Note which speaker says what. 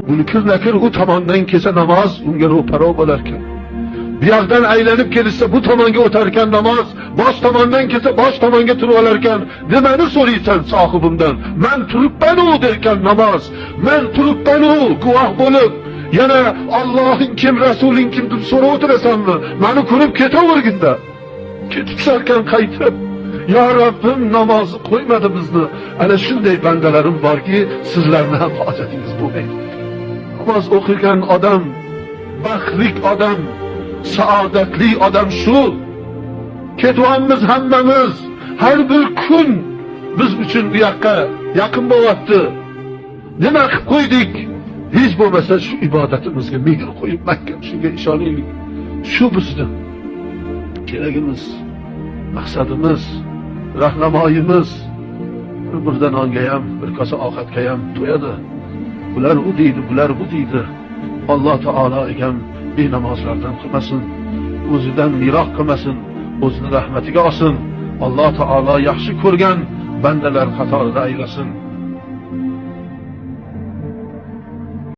Speaker 1: Munkir-nakir u tomondan kelsa namoz unga ro'paro bo'larkan. Bu yoqdan aylanib kelsa bu tomonga o'tarkan namoz, bosh tomondan kelsa bosh tomonga turib olarkan. Nimani so'raysan sohibimdan? Men turibman-u derkan namoz. Men turibman-u guvoh bo'lib, yana Allohing kim, Rasuling kim deb so'rab o'tirasanmi? Meni ko'rib ketaverginda. Ketibsarkan qaytib, "Ya Rabbim, namozni qo'ymadi bizni." Ana shunday bandalarim borki, sizlarning ham hojatingiz bo'lmaydi. Namoz o'qigan odam, baxtli odam, saodatli odam shu. Ketyapmiz hammamiz. Har bir kun biz uchun bu yoqqa yaqin bo'lyapti. Nima qilib qo'ydik? Hech bo'lmasa shu ibodatimizga mehr qo'yib Makka shunga ishonaylik. Shu bizning keragimiz, maqsadimiz, rahnamoyimiz. Birdan nonga ham, bir kosa ovqatga ham to'yadi. Bular u deydi, bular bu deydi. Alloh taolo ekan benamozlardan qilmasin, o'zidan yiroq qilmasin, o'zining rahmatiga olsin. Alloh taolo yaxshi ko'rgan bandalar qatorida aylasin.